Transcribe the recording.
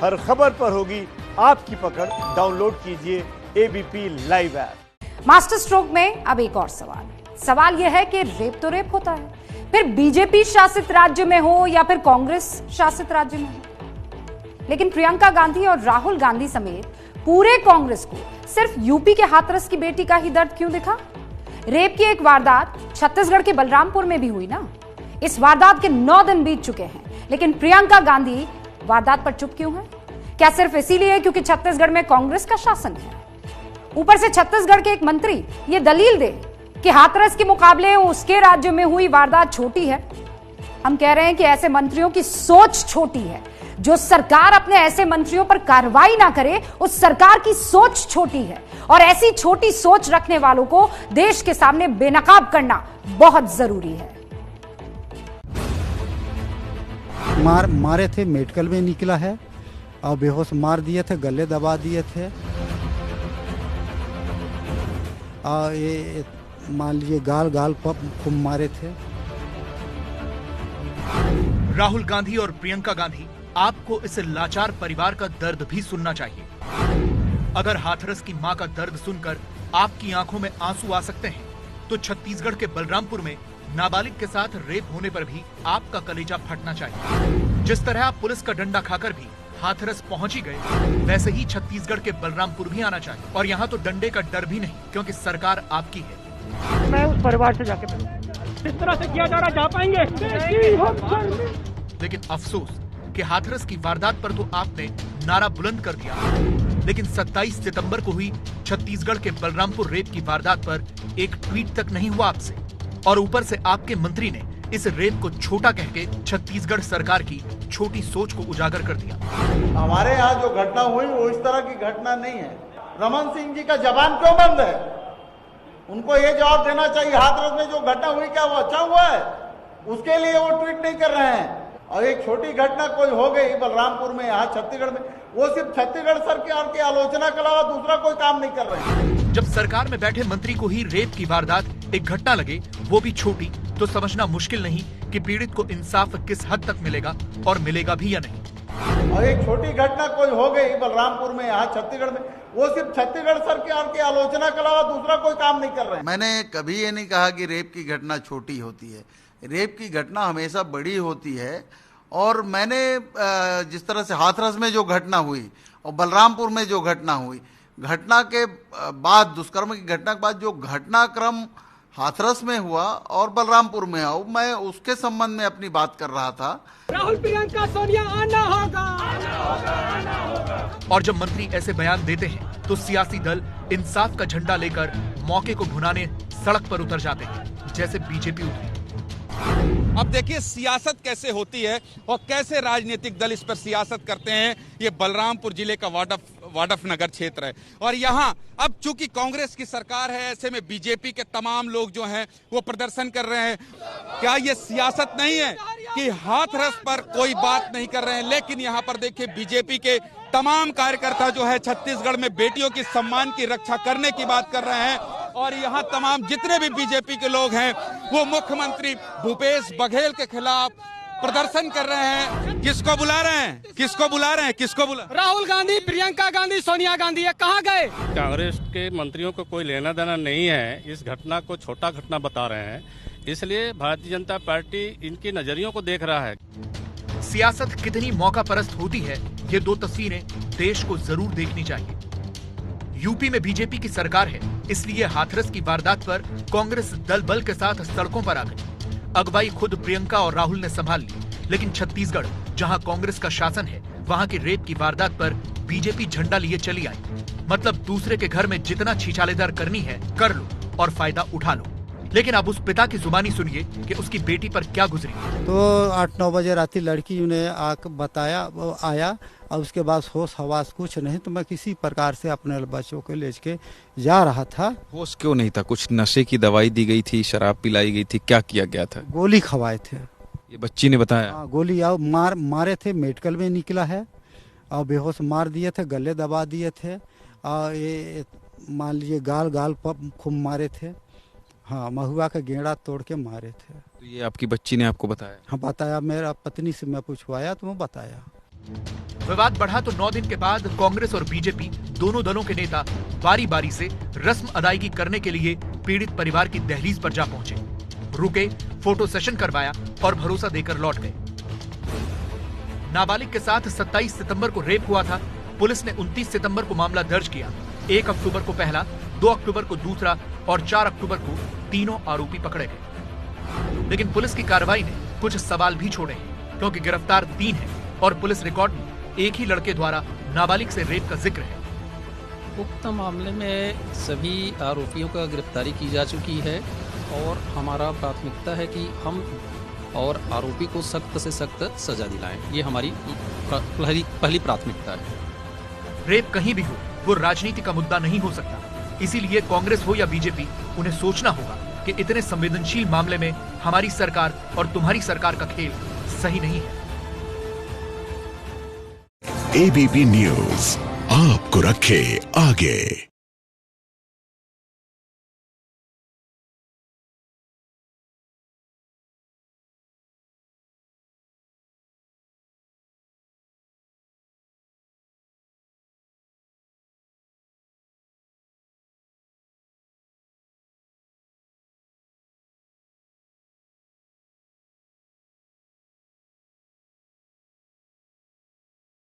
हर खबर पर होगी आपकी पकड़। डाउनलोड कीजिए ABP live app. Master stroke में अब एक और सवाल यह है कि रेप तो रेप होता है, फिर बीजेपी शासित राज्य में हो या फिर कांग्रेस शासित राज्य में हो। लेकिन प्रियंका गांधी और राहुल गांधी समेत पूरे कांग्रेस को सिर्फ यूपी के हाथरस की बेटी का ही दर्द क्यों दिखा? रेप की एक वारदात छत्तीसगढ़ के बलरामपुर में भी हुई ना। इस वारदात के 9 दिन बीत चुके हैं, लेकिन प्रियंका गांधी वारदात पर चुप क्यों है? क्या सिर्फ इसीलिए क्योंकि छत्तीसगढ़ में कांग्रेस का शासन है? ऊपर से छत्तीसगढ़ के एक मंत्री ये दलील दे कि हाथरस के मुकाबले उसके राज्य में हुई वारदात छोटी है। हम कह रहे हैं कि ऐसे मंत्रियों की सोच छोटी है। जो सरकार अपने ऐसे मंत्रियों पर कार्रवाई ना करे, उस सरकार की सोच छोटी है। और ऐसी छोटी सोच रखने वालों को देश के सामने बेनकाब करना बहुत जरूरी है। मारे थे, मेडिकल में निकला है और बेहोश मार दिए थे, गले दबा दिए थे। और ये मान लीजिए गाल पर खूब मारे थे। राहुल गांधी और प्रियंका गांधी, आपको इस लाचार परिवार का दर्द भी सुनना चाहिए। अगर हाथरस की मां का दर्द सुनकर आपकी आंखों में आंसू आ सकते हैं, तो छत्तीसगढ़ के बलरामपुर में नाबालिग के साथ रेप होने पर भी आपका कलेजा फटना चाहिए। जिस तरह आप पुलिस का डंडा खाकर भी हाथरस पहुंच ही गए, वैसे ही छत्तीसगढ़ के बलरामपुर भी आना चाहिए। और यहाँ तो डंडे का डर भी नहीं, क्योंकि सरकार आपकी है। मैं उस परिवार से जाके इस तरह से किया जा रहा, जा पाएंगे? लेकिन अफसोस कि हाथरस की वारदात पर तो आपने नारा बुलंद कर दिया, लेकिन 27 सितंबर को हुई छत्तीसगढ़ के बलरामपुर रेप की वारदात पर एक ट्वीट तक नहीं हुआ आपसे। और ऊपर से आपके मंत्री ने इस रेप को छोटा कह के छत्तीसगढ़ सरकार की छोटी सोच को उजागर कर दिया। हमारे यहाँ जो घटना हुई वो इस तरह की घटना नहीं है। रमन सिंह जी का जबान क्यों बंद है? उनको ये जवाब देना चाहिए, हाथरस में जो घटना हुई क्या वो अच्छा हुआ है? उसके लिए वो ट्वीट नहीं कर रहे हैं। और एक छोटी घटना कोई हो गई बलरामपुर में, यहाँ छत्तीसगढ़ में, वो सिर्फ छत्तीसगढ़ सरकार की आलोचना के अलावा दूसरा कोई काम नहीं कर रहे हैं। जब सरकार में बैठे मंत्री को ही रेप की वारदात एक घटना लगे, वो भी छोटी, तो समझना मुश्किल नहीं कि पीड़ित को इंसाफ किस हद तक मिलेगा और मिलेगा भी या नहीं। और एक छोटी घटना कोई हो गई बलरामपुर में, यहाँ छत्तीसगढ़ में, वो सिर्फ छत्तीसगढ़ सरकार की आलोचना के अलावा दूसरा कोई काम नहीं कर रहे हैं। मैंने कभी ये नहीं कहा कि रेप की घटना छोटी होती है। रेप की घटना हमेशा बड़ी होती है। और मैंने जिस तरह से हाथरस में जो घटना हुई और बलरामपुर में जो घटना हुई, घटना के बाद, दुष्कर्म की घटना के बाद जो घटनाक्रम हाथरस में हुआ और बलरामपुर में हुआ, मैं उसके संबंध में अपनी बात कर रहा था। राहुल, प्रियंका, सोनिया आना होगा। और जब मंत्री ऐसे बयान देते हैं, तो सियासी दल इंसाफ का झंडा लेकर मौके को भुनाने सड़क पर उतर जाते हैं, जैसे बीजेपी उतरी। अब देखिए सियासत कैसे होती है और कैसे राजनीतिक दल इस पर सियासत करते हैं। ये बलरामपुर जिले का वाडफ नगर क्षेत्र है और यहाँ अब चूंकि कांग्रेस की सरकार है, ऐसे में बीजेपी के तमाम लोग जो हैं वो प्रदर्शन कर रहे हैं। क्या ये सियासत नहीं है कि हाथरस पर कोई बात नहीं कर रहे हैं, लेकिन यहाँ पर देखिए बीजेपी के तमाम कार्यकर्ता जो है छत्तीसगढ़ में बेटियों की सम्मान की रक्षा करने की बात कर रहे हैं। और यहाँ तमाम जितने भी बीजेपी के लोग हैं वो मुख्यमंत्री भूपेश बघेल के खिलाफ प्रदर्शन कर रहे हैं। किसको बुला रहे हैं? किसको बुला? राहुल गांधी, प्रियंका गांधी, सोनिया गांधी, ये कहाँ गए? कांग्रेस के मंत्रियों को कोई लेना देना नहीं है। इस घटना को छोटा घटना बता रहे हैं, इसलिए भारतीय जनता पार्टी इनकी नजरियों को देख रहा है। सियासत कितनी मौका परस्त होती है, ये 2 तस्वीरें देश को जरूर देखनी चाहिए। यूपी में बीजेपी की सरकार है, इसलिए हाथरस की वारदात पर कांग्रेस दल बल के साथ सड़कों पर आ गई। अगुवाई खुद प्रियंका और राहुल ने संभाल ली। लेकिन छत्तीसगढ़, जहां कांग्रेस का शासन है, वहां की रेप की वारदात पर बीजेपी झंडा लिए चली आई। मतलब दूसरे के घर में जितना छीछालेदार करनी है कर लो और फायदा उठा लो। लेकिन अब उस पिता की जुबानी सुनिए कि उसकी बेटी पर क्या गुजरी। तो 8-9 बजे राती लड़की ने आकर बताया, वो आया और उसके बाद होश हवास कुछ नहीं। तो मैं किसी प्रकार से अपने बच्चों को ले के जा रहा था। होश क्यों नहीं था? कुछ नशे की दवाई दी गई थी, शराब पिलाई गई थी, क्या किया गया था? गोली खवाए थे, ये बच्ची ने बताया। गोली मारे थे, मेडिकल में निकला है और बेहोश मार दिए थे, गले दबा दिए थे। और ये मान लीजिए गाल पर खूब मारे थे। हाँ, महुआ का गेड़ा तोड़ के मारे थे। तो ये आपकी बच्ची ने आपको बताया? हाँ बताया, मेरा पत्नी से मैं पूछवाया तो वो बताया। विवाद बढ़ा तो 9 दिन के बाद कांग्रेस और बीजेपी दोनों दलों के नेता बारी बारी से रस्म अदायगी करने के लिए पीड़ित परिवार की दहलीज पर जा पहुंचे, रुके, फोटो सेशन करवाया और भरोसा देकर लौट गए। नाबालिग के साथ 27 सितंबर को रेप हुआ था। पुलिस ने 29 सितंबर को मामला दर्ज किया। 1 अक्टूबर को पहला, 2 अक्टूबर को दूसरा और 4 अक्टूबर को तीनों आरोपी पकड़े गए। लेकिन पुलिस की कार्रवाई ने कुछ सवाल भी छोड़े हैं, क्योंकि गिरफ्तार 3 हैं और पुलिस रिकॉर्ड में एक ही लड़के द्वारा नाबालिग से रेप का जिक्र है। उक्त मामले में सभी आरोपियों का गिरफ्तारी की जा चुकी है और हमारा प्राथमिकता है कि हम और आरोपी को सख्त से सख्त सजा दिलाएं। ये हमारी पहली प्राथमिकता है। रेप कहीं भी हो, वो राजनीति का मुद्दा नहीं हो सकता। इसीलिए कांग्रेस हो या बीजेपी, उन्हें सोचना होगा कि इतने संवेदनशील मामले में हमारी सरकार और तुम्हारी सरकार का खेल सही नहीं है। एबीपी न्यूज आपको रखे आगे।